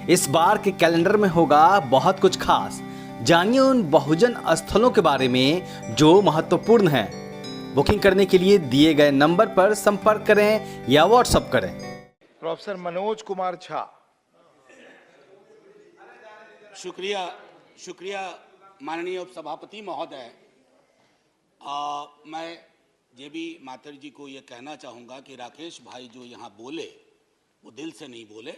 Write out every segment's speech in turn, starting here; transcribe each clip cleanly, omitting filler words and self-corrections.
इस बार के कैलेंडर में होगा बहुत कुछ खास। जानिए उन बहुजन स्थलों के बारे में जो महत्वपूर्ण हैं। बुकिंग करने के लिए दिए गए नंबर पर संपर्क करें या व्हाट्सएप करें। प्रोफेसर मनोज कुमार झा। शुक्रिया माननीय उपसभापति महोदय। मैं जेबी माथुर जी को ये कहना चाहूँगा कि राकेश भाई जो यहाँ बोले वो दिल से नहीं बोले,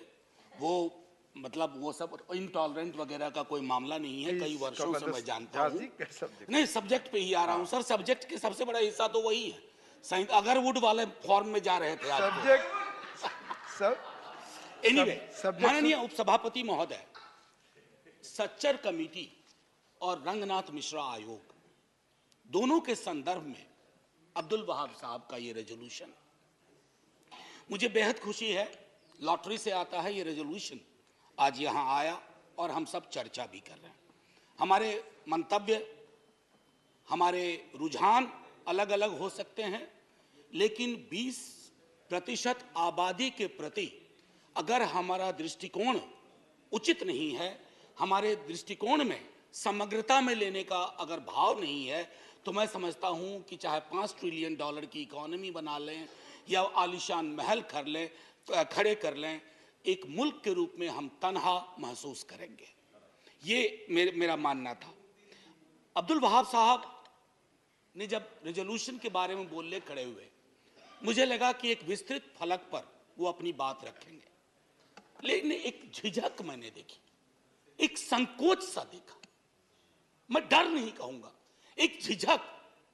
वो मतलब वो सब इंटॉलरेंट वगैरह का कोई मामला नहीं है। कई वर्षों से मैं जानता हूँ। नहीं, सब्जेक्ट पे ही आ रहा हूँ सर। सब्जेक्ट के सबसे बड़ा हिस्सा तो वही है। अगर वुड वाले फॉर्म में जा रहे थे आज एनीवे, माननीय उपसभापति महोदय, सच्चर कमेटी और रंगनाथ मिश्रा आयोग दोनों के संदर्भ में अब्दुल वहाब साहब का ये रेजोल्यूशन, मुझे बेहद खुशी है। लॉटरी से आता है ये रेजोल्यूशन, आज यहाँ आया और हम सब चर्चा भी कर रहे हैं। हमारे मंतव्य, हमारे रुझान अलग अलग हो सकते हैं, लेकिन 20% आबादी के प्रति अगर हमारा दृष्टिकोण उचित नहीं है, हमारे दृष्टिकोण में समग्रता में लेने का अगर भाव नहीं है, तो मैं समझता हूं कि चाहे $5 ट्रिलियन की इकोनॉमी बना लें या आलीशान महल खड़े कर लें, एक मुल्क के रूप में हम तन्हा महसूस करेंगे। ये मेरा मानना था। अब्दुल वहाब साहब ने जब रेजोल्यूशन के बारे में बोलने खड़े हुए, मुझे लगा कि एक विस्तृत फलक पर वो अपनी बात रखेंगे, लेकिन एक झिझक मैंने देखी, एक संकोच सा देखा। मैं डर नहीं कहूंगा, एक झिझक,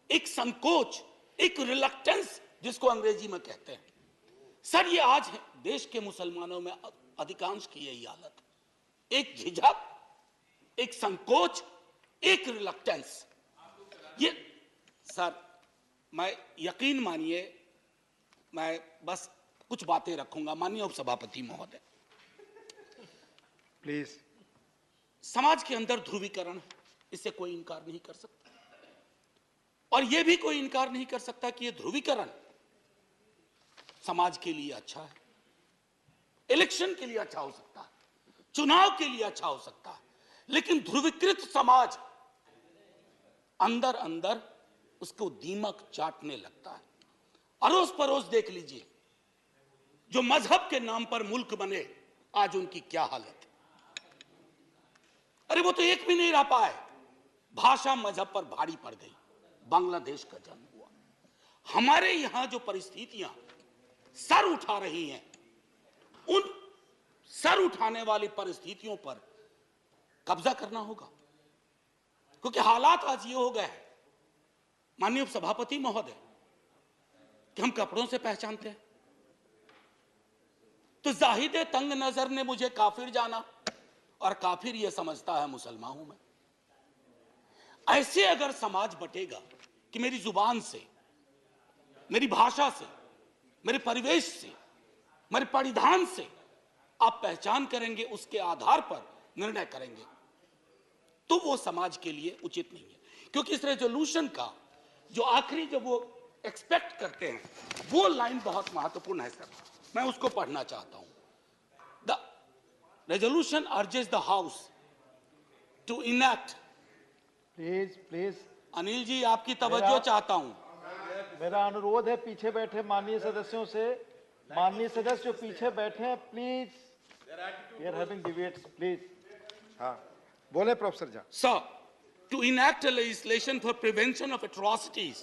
एक संकोच, एक रिलक्टेंस जिसको अंग्रेजी में कहते हैं। सर, ये आज है देश के मुसलमानों में अधिकांश की यही हालत है। एक झिझक, एक संकोच, एक रिलक्टेंस। ये सर, मैं यकीन मानिए, मैं बस कुछ बातें रखूंगा। माननीय उपसभापति महोदय, प्लीज। समाज के अंदर ध्रुवीकरण है, इससे कोई इनकार नहीं कर सकता, और यह भी कोई इनकार नहीं कर सकता कि यह ध्रुवीकरण समाज के लिए अच्छा है, इलेक्शन के लिए अच्छा हो सकता है, चुनाव के लिए अच्छा हो सकता है, लेकिन ध्रुवीकृत समाज अंदर अंदर उसको दीमक चाटने लगता है। अड़ोस पड़ोस देख लीजिए, जो मजहब के नाम पर मुल्क बने, आज उनकी क्या हालत है। अरे वो तो एक भी नहीं रह पाए, भाषा मजहब पर भारी पड़ गई। बांग्लादेश का जन्म हुआ। हमारे यहां जो परिस्थितियां सर उठा रही हैं, उन सर उठाने वाली परिस्थितियों पर कब्जा करना होगा, क्योंकि हालात आज ये हो गए हैं माननीय सभापति महोदय कि हम कपड़ों से पहचानते हैं। तो जाहिद तंग नजर ने मुझे काफिर जाना, और काफिर ये समझता है मुसलमान हूं मैं। ऐसे अगर समाज बटेगा कि मेरी जुबान से, मेरी भाषा से, मेरे परिवेश से, मेरे परिधान से आप पहचान करेंगे, उसके आधार पर निर्णय करेंगे, तो वो समाज के लिए उचित नहीं है। क्योंकि इस रेजोल्यूशन का जो आखिरी जो वो एक्सपेक्ट करते हैं, वो लाइन बहुत महत्वपूर्ण है सर, मैं उसको पढ़ना चाहता हूं। The resolution urges the house to enact. Please Anil ji, आपकी तवज्जो चाहता हूं। मेरा अनुरोध है पीछे बैठे माननीय सदस्यों से, माननीय सदस्य जो पीछे बैठे हैं, please, we are having debates, please. हाँ, बोले professor Jha. Sir, to enact a legislation for prevention of atrocities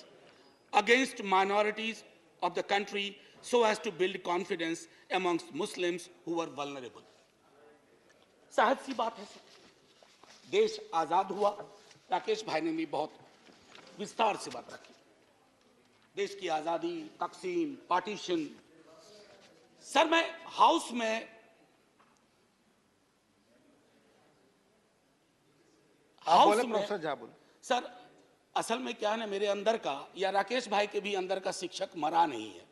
against minorities of the country so as to build confidence amongst Muslims who were vulnerable. सहज सी बात है sir, देश आजाद हुआ, राकेश भाई ने भी बहुत विस्तार से बात रखी, देश की आजादी, तकसीम, पार्टीशन। सर, मैं हाउस में प्रोफेसर झा बोले। सर, असल में क्या है ना, मेरे अंदर का या राकेश भाई के भी अंदर का शिक्षक मरा नहीं है,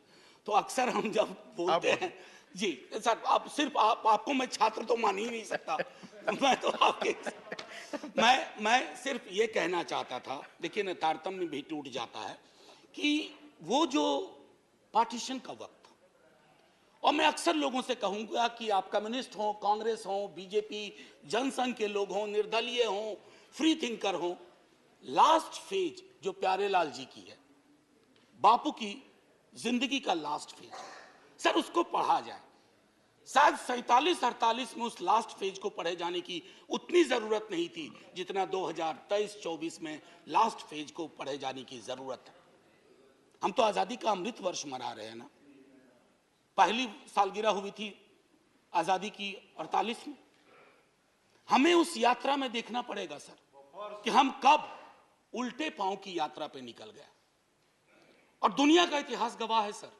तो अक्सर हम जब बोलते हैं जी सर, आप सिर्फ आपको मैं छात्र तो मान ही नहीं सकता। मैं तो आपके मैं सिर्फ ये कहना चाहता था, देखिए ना, तारतम्य भी टूट जाता है कि वो जो पार्टीशन का वक्त, और मैं अक्सर लोगों से कहूंगा कि आप कम्युनिस्ट हो, कांग्रेस हो, बीजेपी, जनसंघ के लोग हो, निर्दलीय हो, फ्री थिंकर हो, लास्ट फेज जो प्यारेलाल जी की है, बापू की जिंदगी का लास्ट फेज, सर उसको पढ़ा जाए। शायद 47-48 में उस लास्ट फेज को पढ़े जाने की उतनी जरूरत नहीं थी जितना 2023-24 में लास्ट फेज को पढ़े जाने की जरूरत है। हम तो आजादी का अमृत वर्ष मना रहे हैं ना, पहली सालगिरह हुई थी आजादी की 48 में। हमें उस यात्रा में देखना पड़ेगा सर कि हम कब उल्टे पांव की यात्रा पे निकल गए। और दुनिया का इतिहास गवाह है सर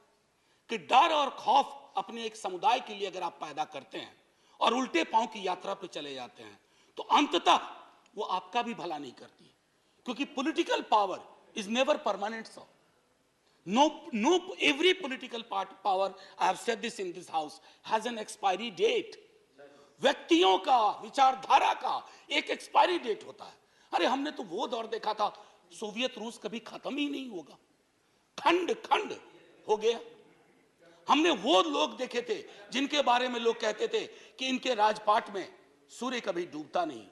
कि डर और खौफ अपने एक समुदाय के लिए अगर आप पैदा करते हैं और उल्टे पांव की यात्रा पे चले जाते हैं तो अंततः वो आपका भी भला नहीं करती, क्योंकि political power is never permanent sir. No, every political power, I have said this in this house, has an expiry date. व्यक्तियों का, विचारधारा का एक एक्सपायरी डेट होता है। अरे हमने तो वो दौर देखा था, सोवियत रूस कभी खत्म ही नहीं होगा, खंड खंड हो गया। हमने वो लोग देखे थे जिनके बारे में लोग कहते थे कि इनके राजपाट में सूर्य कभी डूबता नहीं।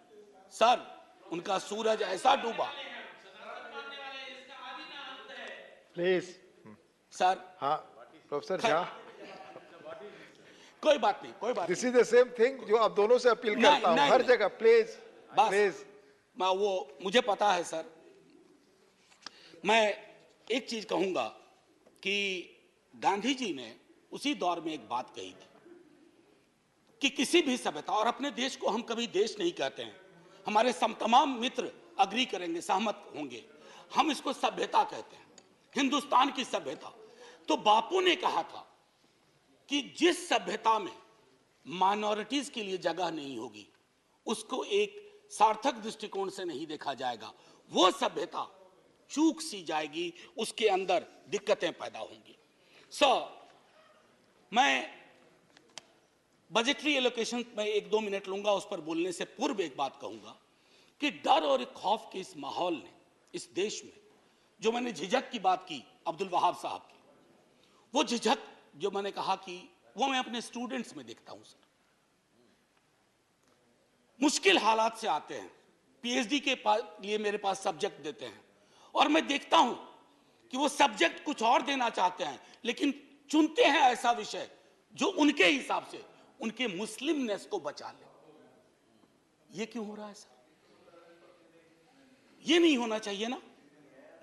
सर, उनका सूरज ऐसा डूबा। प्लीज सर, हाँ प्रोफेसर झा, कोई बात नहीं, कोई बात this is the same thing जो आप दोनों से अपील करता हूँ हर जगह। प्लीज बस, प्लीज, मैं वो मुझे पता है सर। मैं एक चीज कहूंगा कि गांधी जी ने उसी दौर में एक बात कही थी कि किसी भी सभ्यता, और अपने देश को हम कभी देश नहीं कहते हैं, हमारे तमाम मित्र अग्री करेंगे, सहमत होंगे, हम इसको सभ्यता कहते हैं, हिंदुस्तान की सभ्यता। तो बापू ने कहा था कि जिस सभ्यता में माइनॉरिटीज के लिए जगह नहीं होगी उसको एक सार्थक दृष्टिकोण से नहीं देखा जाएगा, वो सभ्यता चूक सी जाएगी, उसके अंदर दिक्कतें पैदा होंगी। मैं बजटरी एलोकेशन में 1-2 मिनट लूंगा, उस पर बोलने से पूर्व एक बात कहूंगा कि डर और खौफ के इस माहौल ने इस देश में, जो मैंने झिझक की बात की अब्दुल वहाब साहब की, वो झिझक जो मैंने कहा कि वो मैं अपने स्टूडेंट्स में देखता हूं सर। मुश्किल हालात से आते हैं, पीएचडी के लिए मेरे पास सब्जेक्ट देते हैं और मैं देखता हूं कि वो सब्जेक्ट कुछ और देना चाहते हैं लेकिन चुनते हैं ऐसा विषय जो उनके हिसाब से उनके मुस्लिमनेस को बचा ले। ये क्यों हो रहा है सर? ये नहीं होना चाहिए ना।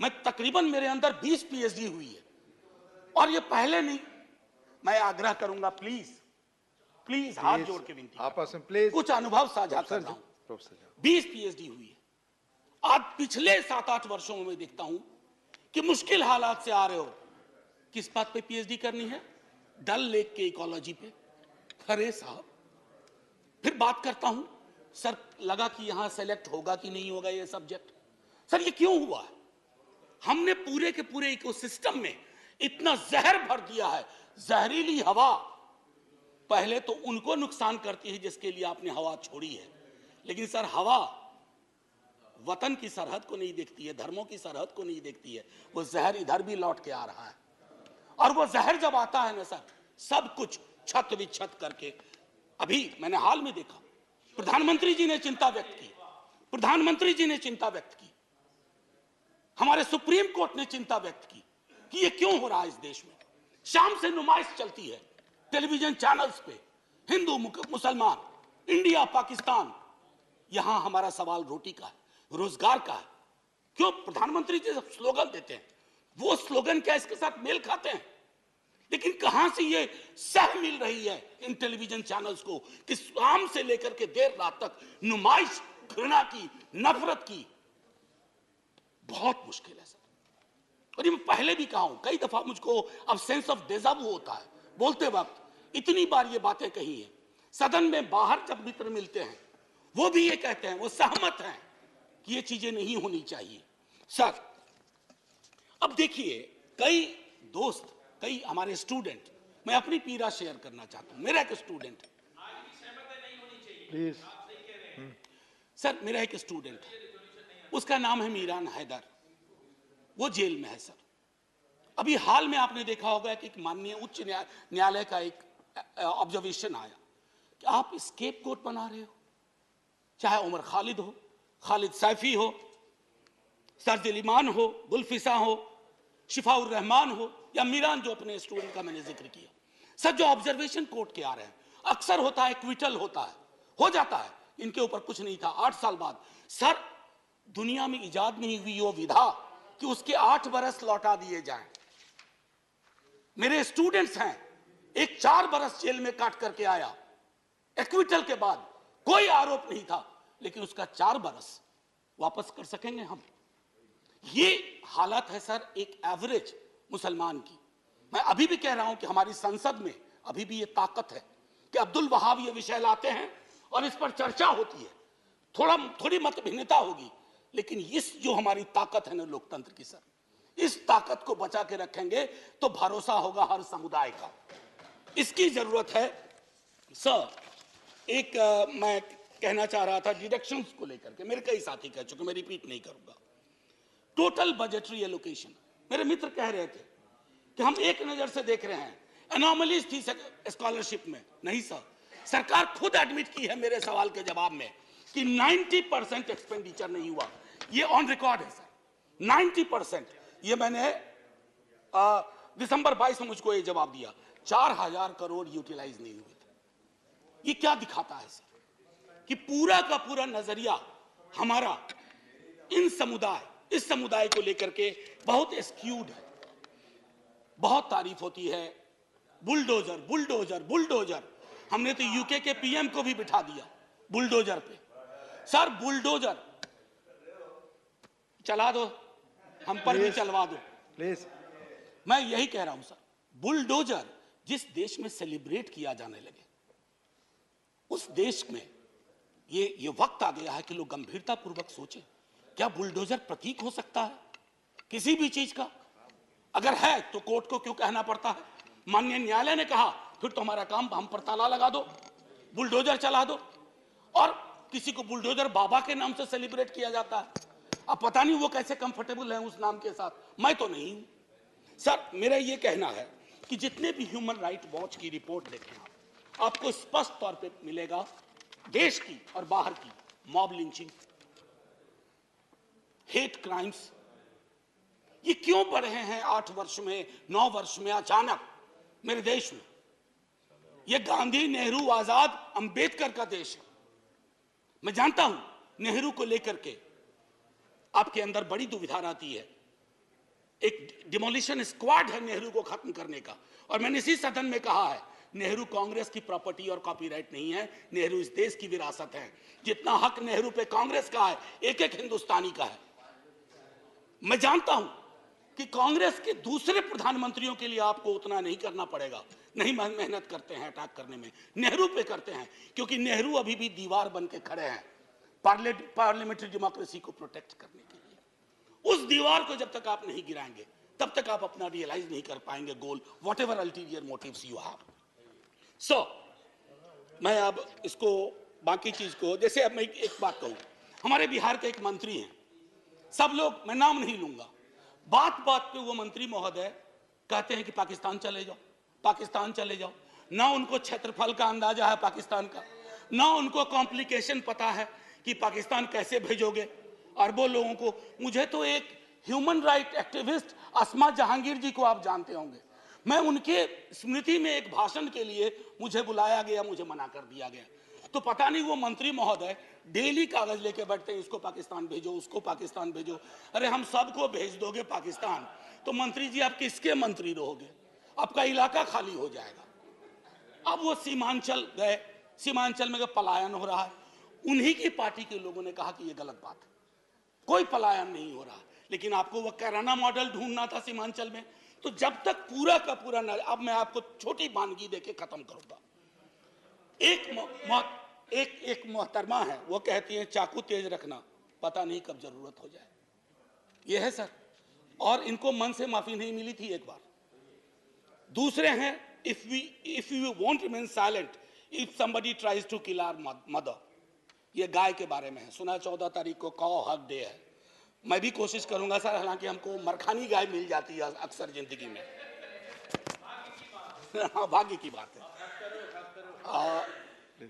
मैं तकरीबन, मेरे अंदर 20 पीएचडी हुई है और ये पहले नहीं। मैं आग्रह करूंगा, प्लीज प्लीज हाथ जोड़ के विनती, आपस में प्लीज कुछ अनुभव साझा कर रहा हूं। 20 पीएचडी हुई है। आज पिछले 7-8 वर्षों में मैं देखता हूं कि मुश्किल हालात से आ रहे हो, किस बात पे पीएचडी करनी है? डल लेक के इकोलॉजी पे। अरे साहब, फिर बात करता हूं, सर लगा कि यहां सेलेक्ट होगा कि नहीं होगा ये सब्जेक्ट। सर ये क्यों हुआ है? हमने पूरे के पूरे इकोसिस्टम में इतना जहर भर दिया है। जहरीली हवा पहले तो उनको नुकसान करती है जिसके लिए आपने हवा छोड़ी है, लेकिन सर हवा वतन की सरहद को नहीं देखती है, धर्मों की सरहद को नहीं देखती है। वो जहर इधर भी लौट के आ रहा है और वो जहर जब आता है ना सर, सब कुछ छत विच्छत करके। अभी मैंने हाल में देखा, प्रधानमंत्री जी ने चिंता व्यक्त की, प्रधानमंत्री जी ने चिंता व्यक्त की, हमारे सुप्रीम कोर्ट ने चिंता व्यक्त की कि ये क्यों हो रहा है इस देश में। शाम से नुमाइश चलती है टेलीविजन चैनल्स पे, हिंदू मुसलमान, इंडिया पाकिस्तान। यहां हमारा सवाल रोटी का है, रोजगार का है। क्यों प्रधानमंत्री जी जब स्लोगन देते हैं, वो स्लोगन क्या इसके साथ मेल खाते हैं? लेकिन कहां से ये सह मिल रही है इन टेलीविजन चैनल्स को कि शाम से लेकर के देर रात तक नुमाइश, घृणा की, नफरत की। बहुत मुश्किल है सर। और ये मैं पहले भी कहा हूं, कई दफा मुझको अब सेंस ऑफ डेजावू होता है बोलते वक्त। इतनी बार ये बातें कही है सदन में, बाहर जब मित्र मिलते हैं वो भी ये कहते हैं, वो सहमत हैं कि ये चीजें नहीं होनी चाहिए। सर अब देखिए, कई दोस्त, कई हमारे स्टूडेंट, मैं अपनी पीड़ा शेयर करना चाहता हूं। मेरा एक स्टूडेंट है, प्लीज सर मेरा एक स्टूडेंट है, उसका नाम है मीरान हैदर, वो जेल में है सर। अभी हाल में आपने देखा होगा कि एक माननीय उच्च न्यायालय का एक ऑब्जर्वेशन आया कि आप स्केपगोट बना रहे हो, चाहे उमर खालिद हो, खालिद सैफी हो, सरजिल ईमान हो, गुलफिसा हो, शिफाउर रहमान हो, या मीरान जो अपने स्टूडेंट का मैंने जिक्र किया। सर जो ऑब्जर्वेशन कोर्ट के आ रहे हैं, अक्सर होता है क्विटल होता है, हो जाता है, इनके ऊपर कुछ नहीं था। 8 साल बाद सर दुनिया में इजाद नहीं हुई वो विधा कि उसके 8 बरस लौटा दिए जाएं। मेरे स्टूडेंट्स हैं, एक 4 बरस जेल में काट करके आया, एक्विटल के बाद कोई आरोप नहीं था, लेकिन उसका 4 बरस वापस कर सकेंगे हम? ये हालत है सर एक एवरेज मुसलमान की। मैं अभी भी कह रहा हूं कि हमारी संसद में अभी भी ये ताकत है कि अब्दुल वहाब ये विषय लाते हैं और इस पर चर्चा होती है, थोड़ी मतभिन्नता होगी, लेकिन इस जो हमारी ताकत है ना लोकतंत्र की सर, इस ताकत को बचा के रखेंगे तो भरोसा होगा हर समुदाय का। इसकी जरूरत है सर। एक मैं कहना चाह रहा था डिडक्शंस को लेकर के, मेरे कई साथी कह चुके, मैं रिपीट नहीं करूंगा। टोटल बजटरी एलोकेशन, मेरे मित्र कह रहे थे कि हम एक नजर से देख रहे हैं, एनॉमलीज थी स्कॉलरशिप में। नहीं सर, सरकार खुद एडमिट की है मेरे सवाल के जवाब में कि 90% एक्सपेंडिचर नहीं हुआ। ये ऑन रिकॉर्ड है सर, 90%। ये मैंने दिसंबर 22 में मुझको ये जवाब दिया, 4000 करोड़ यूटिलाइज नहीं हुए थे। ये क्या दिखाता है सर कि पूरा का पूरा नजरिया हमारा इस समुदाय को लेकर के बहुत स्क्यूड है। बहुत तारीफ होती है बुलडोजर बुलडोजर बुलडोजर, हमने तो यूके के पीएम को भी बिठा दिया बुलडोजर पे। सर बुलडोजर चला दो, हम पर भी चलवा दो प्लीज। मैं यही कह रहा हूं सर, बुलडोजर जिस देश में सेलिब्रेट किया जाने लगे, उस देश में ये वक्त आ गया है कि लोग गंभीरता पूर्वक सोचें, क्या बुलडोजर प्रतीक हो सकता है किसी भी चीज का? अगर है तो कोर्ट को क्यों कहना पड़ता है? माननीय न्यायालय ने कहा फिर तो हमारा काम हम पर ताला लगा दो, बुलडोजर चला दो। और किसी को बुलडोजर बाबा के नाम से सेलिब्रेट किया जाता है। अब पता नहीं वो कैसे कंफर्टेबल है उस नाम के साथ, मैं तो नहीं हूं। सर मेरा ये कहना है कि जितने भी ह्यूमन राइट वॉच की रिपोर्ट देखें आपको स्पष्ट तौर पे मिलेगा, देश की और बाहर की मॉब लिंचिंग, हेट क्राइम्स, ये क्यों बढ़ रहे हैं 8 वर्ष में 9 वर्ष में अचानक मेरे देश में? ये गांधी नेहरू आजाद अंबेडकर का देश है। मैं जानता हूं नेहरू को लेकर के आपके अंदर बड़ी दुविधा रहती है। एक डिमोलिशन स्क्वाड है नेहरू को खत्म करने का, और मैंने इसी सदन में कहा है नेहरू कांग्रेस की प्रॉपर्टी और कॉपीराइट नहीं है, नेहरू इस देश की विरासत है। जितना हक नेहरू पे कांग्रेस का है, एक एक हिंदुस्तानी का है। मैं जानता हूं कि कांग्रेस के दूसरे प्रधानमंत्रियों के लिए आपको उतना नहीं करना पड़ेगा, नहीं मेहनत करते हैं अटैक करने में, नेहरू पे करते हैं, क्योंकि नेहरू अभी भी दीवार बन के खड़े हैं पार्लियामेंट्री डेमोक्रेसी को प्रोटेक्ट करने के लिए। उस दीवार को जब तक आप नहीं गिराएंगे तब तक आप अपना रियलाइज नहीं कर पाएंगे goal, whatever ulterior motives you have. So मैं अब इसको बाकी चीज को, जैसे अब मैं एक बात कहूं, हमारे बिहार के एक मंत्री हैं, सब लोग, मैं नाम नहीं लूंगा, बात बात पे वो मंत्री महोदय कहते हैं कि पाकिस्तान चले जाओ, पाकिस्तान चले जाओ। ना उनको क्षेत्रफल का अंदाजा है पाकिस्तान का, ना उनको कॉम्प्लिकेशन पता है कि पाकिस्तान कैसे भेजोगे अरबों लोगों को। मुझे तो एक ह्यूमन राइट एक्टिविस्ट अस्मा जहांगीर जी को आप जानते होंगे, मैं उनके स्मृति में एक भाषण के लिए मुझे बुलाया गया, मुझे मना कर दिया गया। तो पता नहीं वो मंत्री महोदय डेली कागज लेके बैठते हैं, इसको पाकिस्तान भेजो, उसको पाकिस्तान भेजो। अरे हम सबको भेज दोगे पाकिस्तान तो मंत्री जी आप किसके मंत्री रहोगे? आपका इलाका खाली हो जाएगा। अब वो सीमांचल गए, सीमांचल में पलायन हो रहा है, उन्हीं की पार्टी के लोगों ने कहा कि ये गलत बात है, कोई पलायन नहीं हो रहा। लेकिन आपको वो कैराना मॉडल ढूंढना था सीमांचल में। तो जब तक पूरा का पूरा अब मैं आपको छोटी वानगी देके खत्म करूंगा। एक मोहतरमा है, वो कहती है चाकू तेज रखना, पता नहीं कब जरूरत हो जाए। ये है सर, और इनको मन से माफी नहीं मिली थी एक बार। दूसरे हैं, if you want remain silent if somebody tries to kill our mother. ये गाय के बारे में है, सुना 14 तारीख को कॉ हक डे है। मैं भी कोशिश करूंगा सर, हालांकि हमको मरखानी गाय मिल जाती है अक्सर जिंदगी में। हाँ, भाग्य की बात है।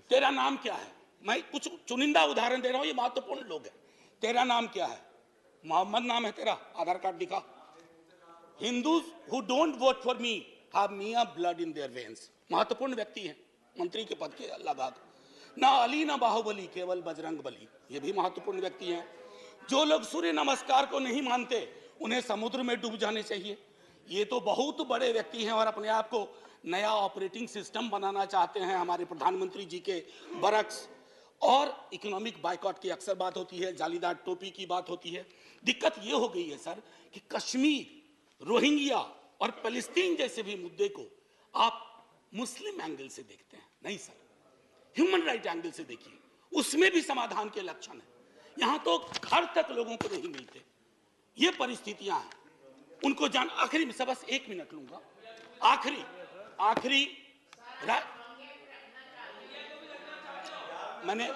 तेरा नाम क्या है? मैं कुछ चुनिंदा उदाहरण दे रहा हूं, ये महत्वपूर्ण लोग हैं। तेरा नाम क्या है? मोहम्मद नाम है तेरा, आधार कार्ड दिखा। Hindus who don't vote for me have Miya blood in their veins. महत्वपूर्ण व्यक्ति हैं, मंत्री के पद के लगा। ना अली ना बाहुबली, केवल बजरंग बली, ये भी महत्वपूर्ण व्यक्ति हैं। जो लोग सूर्य नमस्कार को नहीं मानते उन्हें समुद्र में डूब जाने चाहिए। ये तो बहुत बड़े व्यक्ति हैं और अपने आप को नया ऑपरेटिंग सिस्टम बनाना चाहते हैं। हमारे प्रधानमंत्री जी के बरक्स और इकोनॉमिक बाइकॉट की अक्सर बात होती है, जालीदार टोपी की बात होती है। दिक्कत ये हो गई है सर कि कश्मीर, रोहिंग्या और फलस्तीन जैसे भी मुद्दे को आप मुस्लिम एंगल से देखते हैं। नहीं सर, ह्यूमन राइट एंगल से देखिए, उसमें भी समाधान के लक्षण है। यहां तो घर तक लोगों को नहीं मिलते, ये परिस्थितियां हैं। उनको जान, आखिरी में सब बस 1 मिनट लूंगा, आखिरी मैं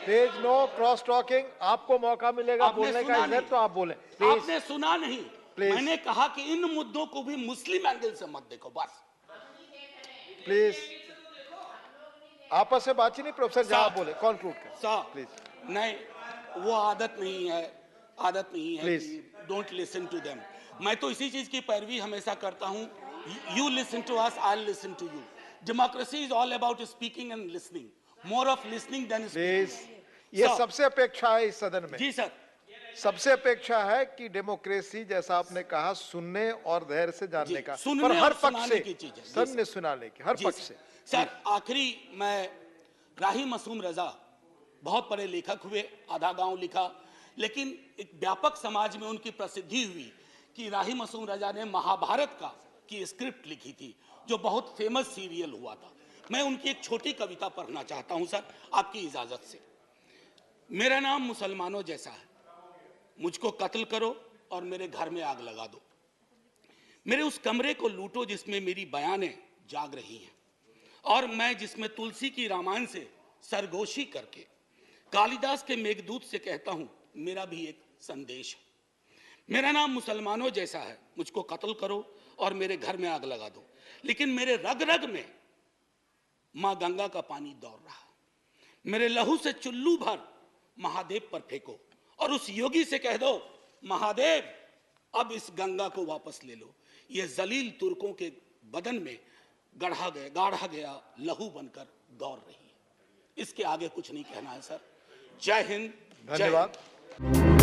प्लीज नो क्रॉस टॉकिंग। आपको मौका मिलेगा बोलने का, इधर तो आप बोले। आपने सुना नहीं, मैंने कहा कि इन मुद्दों को भी मुस्लिम एंगल से मत देखो बस। प्लीज आपस में बातचीत नहीं, प्रोफेसर जहां बोले कंक्लूड कर प्लीज। नहीं, वो आदत नहीं है कि डोंट लिसन टू देम। मैं तो इसी चीज की पैरवी हमेशा करता हूं, you listen to us, I listen to you. Democracy is all about speaking and listening, more of listening than speaking. ये सबसे अपेक्षा है इस सदन में। जी सर, सबसे अपेक्षा है कि डेमोक्रेसी, जैसा आपने कहा, सुनने और धैर्य से जानने का, पर हर पक्ष से सबने सुनाने की, हर पक्ष से। सर आखिरी, मैं राही मासूम रजा बहुत बड़े लेखक हुए, आधा गांव लिखा, लेकिन एक व्यापक समाज में उनकी प्रसिद्धि हुई कि राही मासूम रजा ने महाभारत की स्क्रिप्ट लिखी थी, जो बहुत फेमस सीरियल हुआ था। मैं उनकी एक छोटी कविता पढ़ना चाहता हूं सर, आपकी इजाजत से। मेरा नाम मुसलमानों जैसा है, मुझको कत्ल करो और मेरे घर में आग लगा दो। मेरे उस कमरे को लूटो जिसमें मेरी बयानें जाग रही हैं, और मैं जिसमें तुलसी की रामायण से सरगोशी करके कालिदास के मेघदूत से कहता हूं, मेरा भी एक संदेश है। मेरा नाम मुसलमानों जैसा है, मुझको कत्ल करो और मेरे घर में आग लगा दो, लेकिन मेरे रग रग में मां गंगा का पानी दौड़ रहा है। मेरे लहू से चुल्लू भर महादेव पर फेंको और उस योगी से कह दो, महादेव अब इस गंगा को वापस ले लो। ये जलील तुर्कों के बदन में गाढ़ा गया लहू बनकर दौड़ रही है। इसके आगे कुछ नहीं कहना है सर। जय हिंद, धन्यवाद।